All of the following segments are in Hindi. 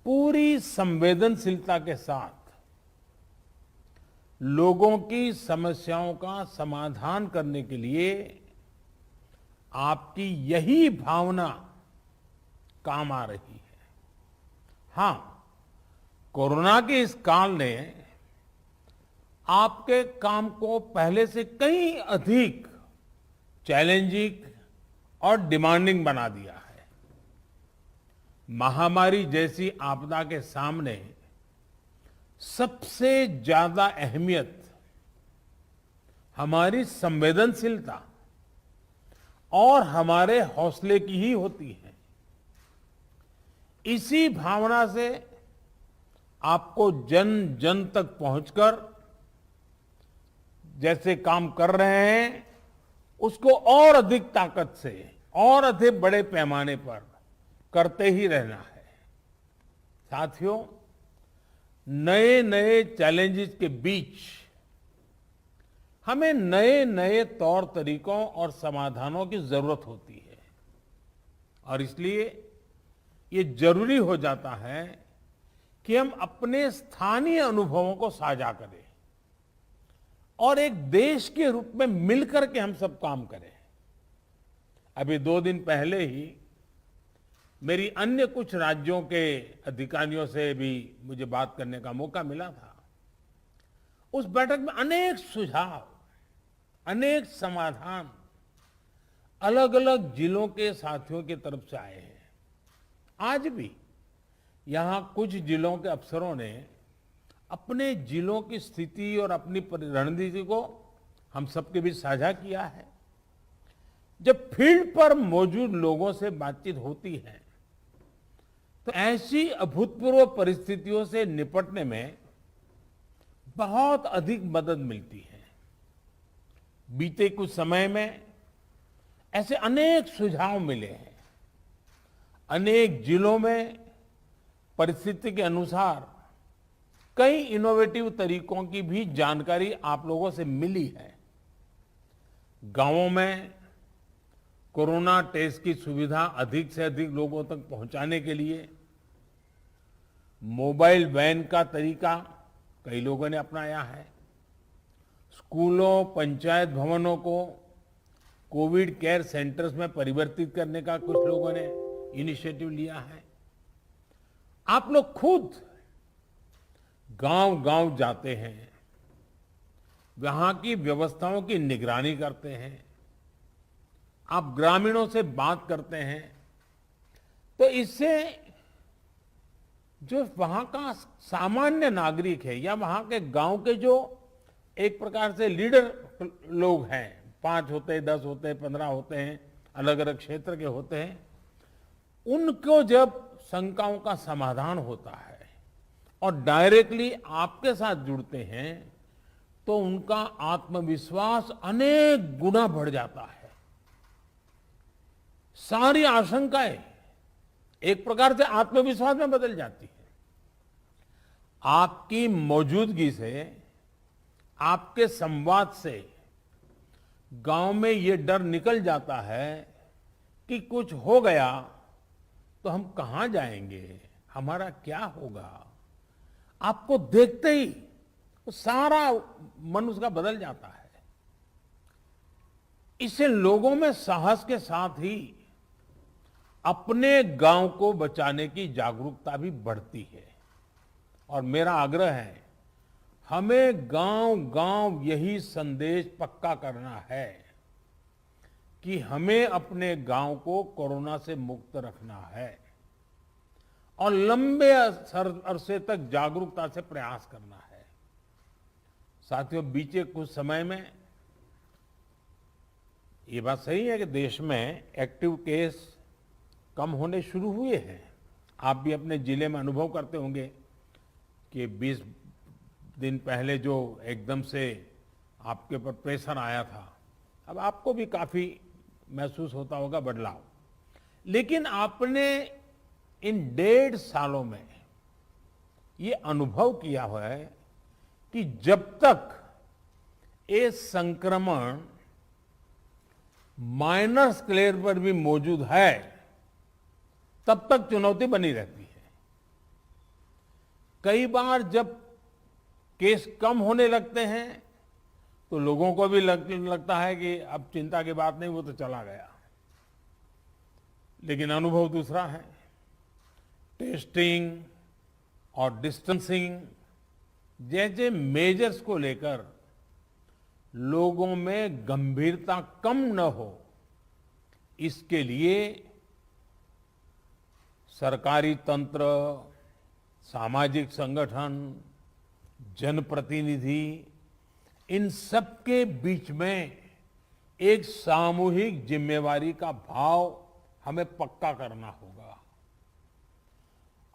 पूरी संवेदनशीलता के साथ लोगों की समस्याओं का समाधान करने के लिए आपकी यही भावना काम आ रही है। हां, कोरोना के इस काल ने आपके काम को पहले से कहीं अधिक चैलेंजिंग और डिमांडिंग बना दिया है। महामारी जैसी आपदा के सामने सबसे ज्यादा अहमियत हमारी संवेदनशीलता और हमारे हौसले की ही होती है। इसी भावना से आपको जन जन तक पहुंचकर जैसे काम कर रहे हैं उसको और अधिक ताकत से और अधिक बड़े पैमाने पर करते ही रहना है। साथियों, नए नए चैलेंजेस के बीच हमें नए नए तौर तरीकों और समाधानों की जरूरत होती है और इसलिए ये जरूरी हो जाता है कि हम अपने स्थानीय अनुभवों को साझा करें और एक देश के रूप में मिलकर के हम सब काम करें। अभी 2 दिन पहले ही मेरी अन्य कुछ राज्यों के अधिकारियों से भी मुझे बात करने का मौका मिला था। उस बैठक में अनेक सुझाव, अनेक समाधान अलग अलग जिलों के साथियों की तरफ से आए हैं। आज भी यहां कुछ जिलों के अफसरों ने अपने जिलों की स्थिति और अपनी रणनीति को हम सबके बीच साझा किया है। जब फील्ड पर मौजूद लोगों से बातचीत होती है तो ऐसी अभूतपूर्व परिस्थितियों से निपटने में बहुत अधिक मदद मिलती है। बीते कुछ समय में ऐसे अनेक सुझाव मिले हैं। अनेक जिलों में परिस्थिति के अनुसार कई इनोवेटिव तरीकों की भी जानकारी आप लोगों से मिली है। गांवों में कोरोना टेस्ट की सुविधा अधिक से अधिक लोगों तक पहुंचाने के लिए मोबाइल वैन का तरीका कई लोगों ने अपनाया है। स्कूलों, पंचायत भवनों को कोविड केयर सेंटर्स में परिवर्तित करने का कुछ लोगों ने इनिशिएटिव लिया है। आप लोग खुद गांव-गांव जाते हैं, वहां की व्यवस्थाओं की निगरानी करते हैं, आप ग्रामीणों से बात करते हैं, तो इससे जो वहां का सामान्य नागरिक है या वहां के गांव के जो एक प्रकार से लीडर लोग हैं, 5 होते हैं, 10 होते हैं, 15 होते हैं, अलग अलग क्षेत्र के होते हैं, उनको जब शंकाओं का समाधान होता है और डायरेक्टली आपके साथ जुड़ते हैं तो उनका आत्मविश्वास अनेक गुना बढ़ जाता है। सारी आशंकाएं एक प्रकार से आत्मविश्वास में बदल जाती है। आपकी मौजूदगी से, आपके संवाद से गांव में ये डर निकल जाता है कि कुछ हो गया तो हम कहां जाएंगे, हमारा क्या होगा। आपको देखते ही तो सारा मन उसका बदल जाता है। इससे लोगों में साहस के साथ ही अपने गांव को बचाने की जागरूकता भी बढ़ती है। और मेरा आग्रह है, हमें गांव-गांव यही संदेश पक्का करना है कि हमें अपने गांव को कोरोना से मुक्त रखना है और लंबे अरसे तक जागरूकता से प्रयास करना है। साथियों, बीते कुछ समय में ये बात सही है कि देश में एक्टिव केस कम होने शुरू हुए हैं। आप भी अपने जिले में अनुभव करते होंगे कि 20 दिन पहले जो एकदम से आपके ऊपर प्रेशर आया था, अब आपको भी काफी महसूस होता होगा बदलाव। लेकिन आपने इन 1.5 सालों में ये अनुभव किया हुआ है कि जब तक ये संक्रमण माइनर स्केल पर भी मौजूद है तब तक चुनौती बनी रहती है। कई बार जब केस कम होने लगते हैं तो लोगों को भी लगता है कि अब चिंता की बात नहीं, वो तो चला गया। लेकिन अनुभव दूसरा है। टेस्टिंग और डिस्टेंसिंग जैसे मेजर्स को लेकर लोगों में गंभीरता कम न हो, इसके लिए सरकारी तंत्र, सामाजिक संगठन, जनप्रतिनिधि, इन सबके बीच में एक सामूहिक जिम्मेवारी का भाव हमें पक्का करना होगा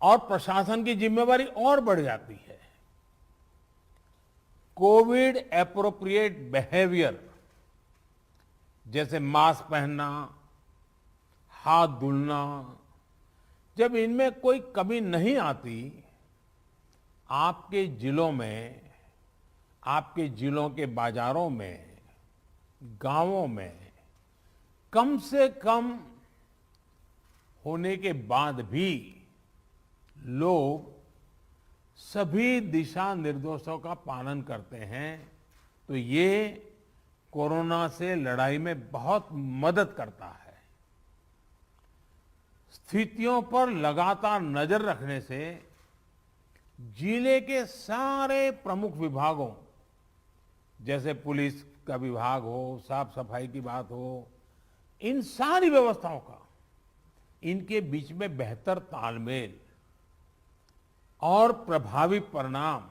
और प्रशासन की जिम्मेवारी और बढ़ जाती है। कोविड एप्रोप्रिएट बिहेवियर जैसे मास्क पहनना, हाथ धुलना, जब इनमें कोई कमी नहीं आती, आपके जिलों में, आपके जिलों के बाजारों में, गांवों में कम से कम होने के बाद भी लोग सभी दिशा निर्देशों का पालन करते हैं, तो ये कोरोना से लड़ाई में बहुत मदद करता है। स्थितियों पर लगातार नजर रखने से जिले के सारे प्रमुख विभागों, जैसे पुलिस का विभाग हो, साफ सफाई की बात हो, इन सारी व्यवस्थाओं का, इनके बीच में बेहतर तालमेल और प्रभावी परिणाम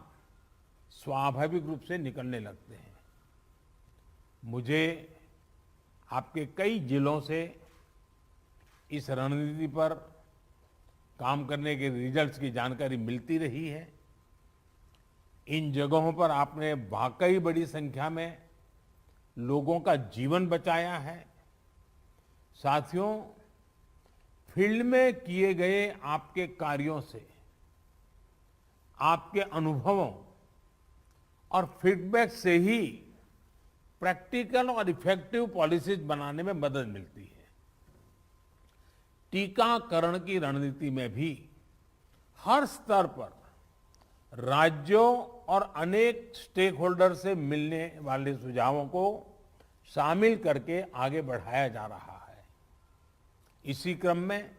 स्वाभाविक रूप से निकलने लगते हैं। मुझे आपके कई जिलों से इस रणनीति पर काम करने के रिजल्ट्स की जानकारी मिलती रही है। इन जगहों पर आपने वाकई बड़ी संख्या में लोगों का जीवन बचाया है। साथियों, फील्ड में किए गए आपके कार्यों से, आपके अनुभवों और फीडबैक से ही प्रैक्टिकल और इफेक्टिव पॉलिसीज बनाने में मदद मिलती है। टीकाकरण की रणनीति में भी हर स्तर पर राज्यों और अनेक स्टेक होल्डर से मिलने वाले सुझावों को शामिल करके आगे बढ़ाया जा रहा है। इसी क्रम में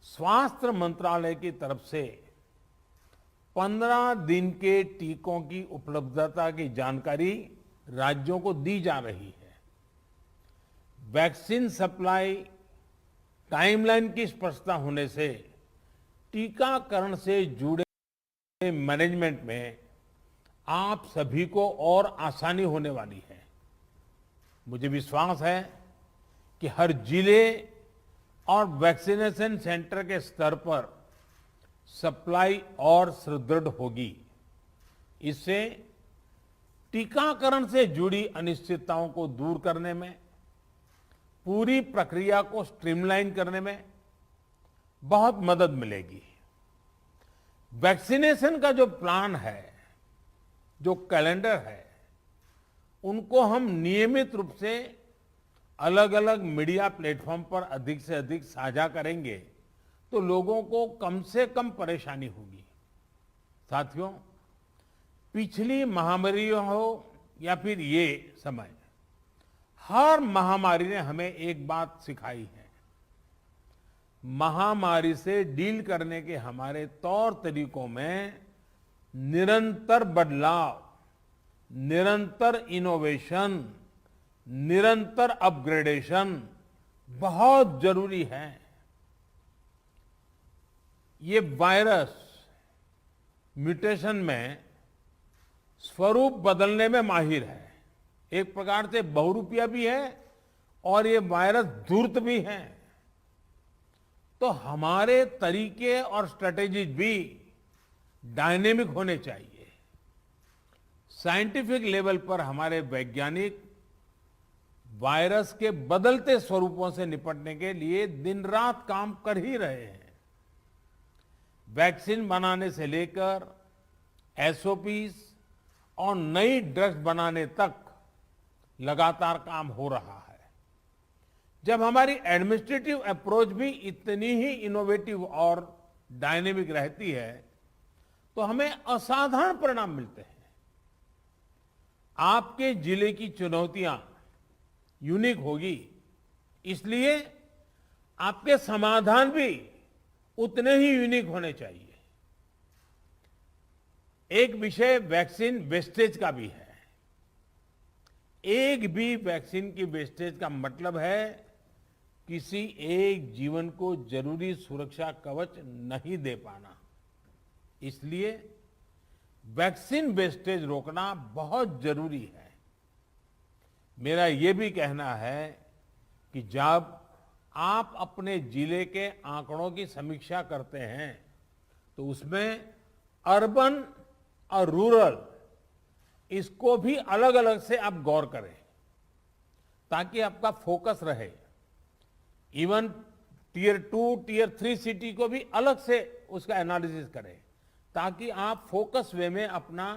स्वास्थ्य मंत्रालय की तरफ से 15 दिन के टीकों की उपलब्धता की जानकारी राज्यों को दी जा रही है। वैक्सीन सप्लाई टाइमलाइन की स्पष्टता होने से टीकाकरण से जुड़े मैनेजमेंट में आप सभी को और आसानी होने वाली है। मुझे विश्वास है कि हर जिले और वैक्सीनेशन सेंटर के स्तर पर सप्लाई और सुदृढ़ होगी। इससे टीकाकरण से जुड़ी अनिश्चितताओं को दूर करने में, पूरी प्रक्रिया को स्ट्रीमलाइन करने में बहुत मदद मिलेगी। वैक्सीनेशन का जो प्लान है, जो कैलेंडर है, उनको हम नियमित रूप से अलग अलग मीडिया प्लेटफॉर्म पर अधिक से अधिक साझा करेंगे तो लोगों को कम से कम परेशानी होगी। साथियों, पिछली महामारी हो या फिर ये समय, हर महामारी ने हमें एक बात सिखाई है। महामारी से डील करने के हमारे तौर तरीकों में निरंतर बदलाव, निरंतर इनोवेशन, निरंतर अपग्रेडेशन बहुत जरूरी है। ये वायरस म्यूटेशन में स्वरूप बदलने में माहिर है। एक प्रकार से बहुरूपिया भी है और ये वायरस धूर्त भी है। तो हमारे तरीके और स्ट्रेटेजीज भी डायनेमिक होने चाहिए। साइंटिफिक लेवल पर हमारे वैज्ञानिक वायरस के बदलते स्वरूपों से निपटने के लिए दिन रात काम कर ही रहे हैं। वैक्सीन बनाने से लेकर एसओपीज और नई ड्रग्स बनाने तक लगातार काम हो रहा है। जब हमारी एडमिनिस्ट्रेटिव अप्रोच भी इतनी ही इनोवेटिव और डायनेमिक रहती है, तो हमें असाधारण परिणाम मिलते हैं। आपके जिले की चुनौतियां यूनिक होगी, इसलिए आपके समाधान भी उतने ही यूनिक होने चाहिए। एक विषय वैक्सीन वेस्टेज का भी है। एक भी वैक्सीन की वेस्टेज का मतलब है किसी एक जीवन को जरूरी सुरक्षा कवच नहीं दे पाना। इसलिए वैक्सीन वेस्टेज रोकना बहुत जरूरी है। मेरा ये भी कहना है कि जब आप अपने जिले के आंकड़ों की समीक्षा करते हैं तो उसमें अर्बन और रूरल इसको भी अलग अलग से आप गौर करें, ताकि आपका फोकस रहे। इवन टियर 2, टियर 3 सिटी को भी अलग से उसका एनालिसिस करें, ताकि आप फोकस वे में अपना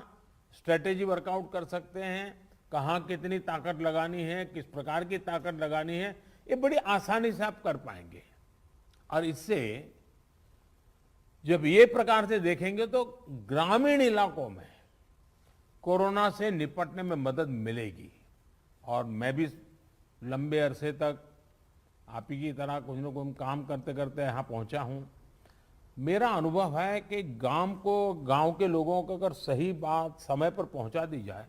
स्ट्रेटेजी वर्कआउट कर सकते हैं। कहाँ कितनी ताकत लगानी है, किस प्रकार की ताकत लगानी है, ये बड़ी आसानी से आप कर पाएंगे। और इससे जब ये प्रकार से देखेंगे तो ग्रामीण इलाकों में कोरोना से निपटने में मदद मिलेगी। और मैं भी लंबे अरसे तक आप ही की तरह कुछ न कुछ काम करते करते यहाँ पहुंचा हूं। मेरा अनुभव है कि गांव के लोगों को अगर सही बात समय पर पहुंचा दी जाए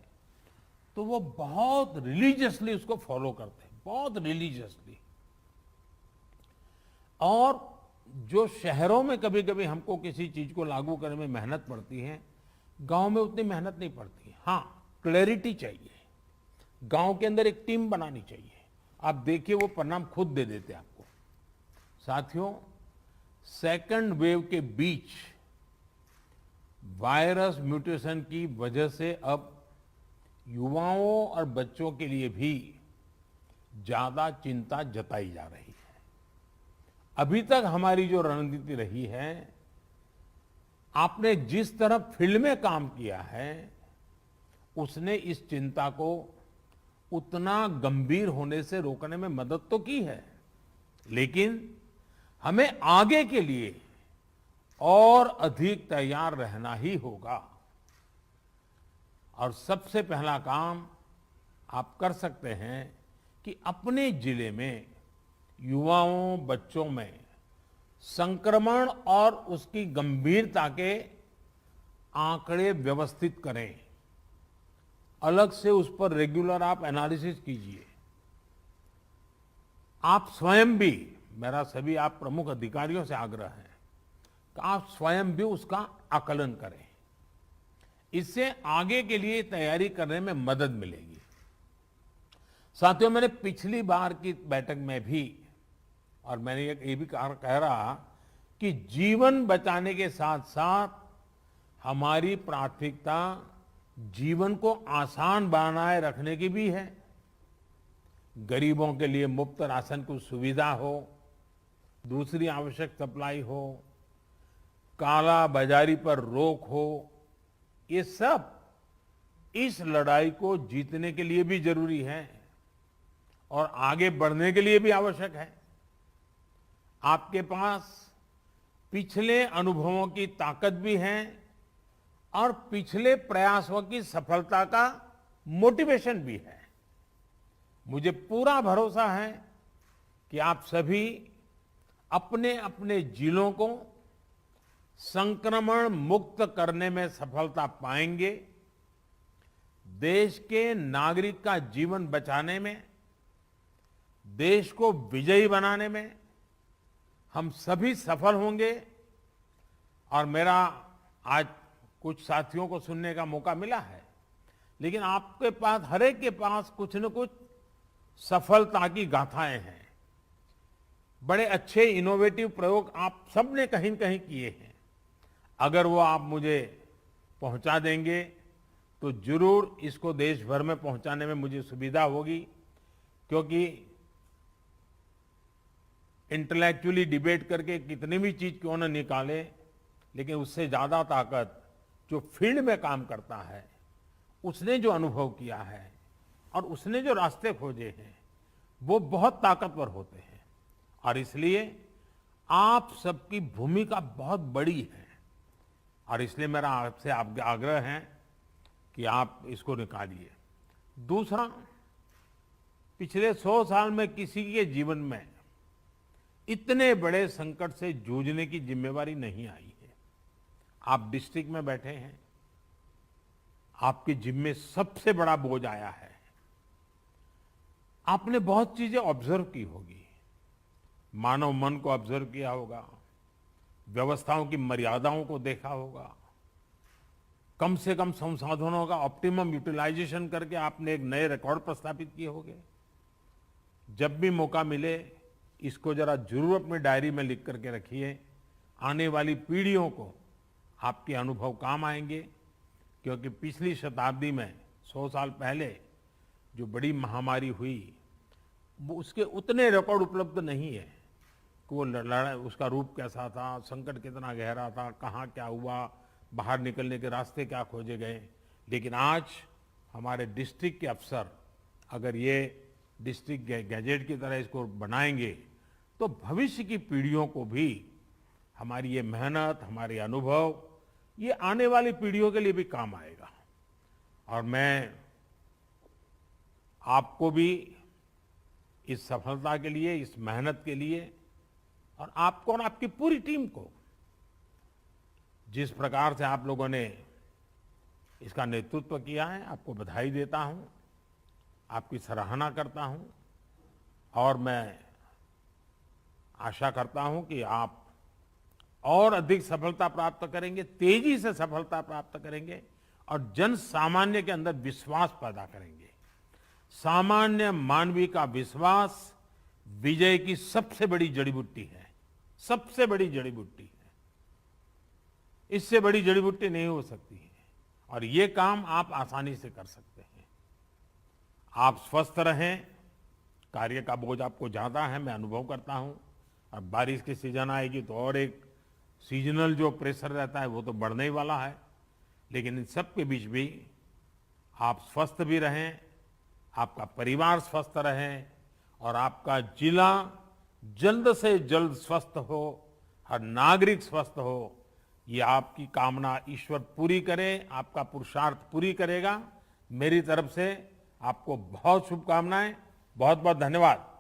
तो वो बहुत रिलीजियसली उसको फॉलो करते हैं, बहुत रिलीजियसली। और जो शहरों में कभी कभी हमको किसी चीज को लागू करने में मेहनत पड़ती है, गांव में उतनी मेहनत नहीं पड़ती। हाँ, क्लैरिटी चाहिए, गांव के अंदर एक टीम बनानी चाहिए। आप देखिए वो परिणाम खुद दे देते हैं आपको। साथियों, सेकंड वेव के बीच वायरस म्यूटेशन की वजह से अब युवाओं और बच्चों के लिए भी ज्यादा चिंता जताई जा रही है। अभी तक हमारी जो रणनीति रही है, आपने जिस तरह फील्ड में काम किया है, उसने इस चिंता को उतना गंभीर होने से रोकने में मदद तो की है, लेकिन हमें आगे के लिए और अधिक तैयार रहना ही होगा। और सबसे पहला काम आप कर सकते हैं कि अपने जिले में युवाओं, बच्चों में संक्रमण और उसकी गंभीरता के आंकड़े व्यवस्थित करें। अलग से उस पर रेगुलर आप एनालिसिस कीजिए। आप स्वयं भी, मेरा सभी आप प्रमुख अधिकारियों से आग्रह है कि आप स्वयं भी उसका आकलन करें। इससे आगे के लिए तैयारी करने में मदद मिलेगी। साथियों, मैंने पिछली बार की बैठक में भी, और मैंने ये भी कह रहा कि जीवन बचाने के साथ साथ हमारी प्राथमिकता जीवन को आसान बनाए रखने की भी है। गरीबों के लिए मुफ्त राशन की सुविधा हो, दूसरी आवश्यक सप्लाई हो, काला बाजारी पर रोक हो, ये सब इस लड़ाई को जीतने के लिए भी जरूरी है और आगे बढ़ने के लिए भी आवश्यक है। आपके पास पिछले अनुभवों की ताकत भी है और पिछले प्रयासों की सफलता का मोटिवेशन भी है। मुझे पूरा भरोसा है कि आप सभी अपने अपने जिलों को संक्रमण मुक्त करने में सफलता पाएंगे। देश के नागरिक का जीवन बचाने में, देश को विजयी बनाने में हम सभी सफल होंगे। और मेरा आज कुछ साथियों को सुनने का मौका मिला है, लेकिन आपके पास, हर एक के पास कुछ न कुछ सफलता की गाथाएं हैं। बड़े अच्छे इनोवेटिव प्रयोग आप सबने कहीं न कहीं किए हैं। अगर वो आप मुझे पहुंचा देंगे तो जरूर इसको देश भर में पहुंचाने में मुझे सुविधा होगी, क्योंकि इंटेलेक्चुअली डिबेट करके कितनी भी चीज क्यों न निकाले, लेकिन उससे ज्यादा ताकत जो फील्ड में काम करता है, उसने जो अनुभव किया है और उसने जो रास्ते खोजे हैं, वो बहुत ताकतवर होते हैं। और इसलिए आप सबकी भूमिका बहुत बड़ी है। और इसलिए मेरा आपसे आग्रह है कि आप इसको निकालिए। दूसरा, पिछले 100 साल में किसी के जीवन में इतने बड़े संकट से जूझने की जिम्मेवारी नहीं आई है। आप डिस्ट्रिक्ट में बैठे हैं, आपके जिम्मे सबसे बड़ा बोझ आया है। आपने बहुत चीजें ऑब्जर्व की होगी, मानव मन को ऑब्जर्व किया होगा, व्यवस्थाओं की मर्यादाओं को देखा होगा, कम से कम संसाधनों का ऑप्टिमम यूटिलाइजेशन करके आपने एक नए रिकॉर्ड प्रस्थापित किए होंगे। जब भी मौका मिले इसको जरा जरूर अपनी डायरी में लिख करके रखिए। आने वाली पीढ़ियों को आपके अनुभव काम आएंगे, क्योंकि पिछली शताब्दी में 100 साल पहले जो बड़ी महामारी हुई वो उसके उतने रिकॉर्ड उपलब्ध नहीं है कि वो लड़ाई उसका रूप कैसा था, संकट कितना गहरा था, कहाँ क्या हुआ, बाहर निकलने के रास्ते क्या खोजे गए। लेकिन आज हमारे डिस्ट्रिक्ट के अफसर अगर ये डिस्ट्रिक्ट गैजेट की तरह इसको बनाएंगे तो भविष्य की पीढ़ियों को भी हमारी ये मेहनत, हमारे अनुभव, ये आने वाली पीढ़ियों के लिए भी काम आएगा। और मैं आपको भी इस सफलता के लिए, इस मेहनत के लिए, और आपको और आपकी पूरी टीम को, जिस प्रकार से आप लोगों ने इसका नेतृत्व किया है, आपको बधाई देता हूं, आपकी सराहना करता हूं। और मैं आशा करता हूं कि आप और अधिक सफलता प्राप्त करेंगे, तेजी से सफलता प्राप्त करेंगे और जन सामान्य के अंदर विश्वास पैदा करेंगे। सामान्य मानवीय का विश्वास विजय की सबसे बड़ी जड़ी बूटी है, सबसे बड़ी जड़ी बूटी है। इससे बड़ी जड़ी बूटी नहीं हो सकती है और ये काम आप आसानी से कर सकते हैं। आप स्वस्थ रहें, कार्य का बोझ आपको ज्यादा है, मैं अनुभव करता हूं। अब बारिश की सीजन आएगी तो और एक सीजनल जो प्रेशर रहता है वो तो बढ़ने ही वाला है। लेकिन इन सब के बीच भी आप स्वस्थ भी रहें, आपका परिवार स्वस्थ रहे और आपका जिला जल्द से जल्द स्वस्थ हो, हर नागरिक स्वस्थ हो, ये आपकी कामना ईश्वर पूरी करे, आपका पुरुषार्थ पूरी करेगा। मेरी तरफ से आपको बहुत शुभकामनाएं, बहुत बहुत धन्यवाद।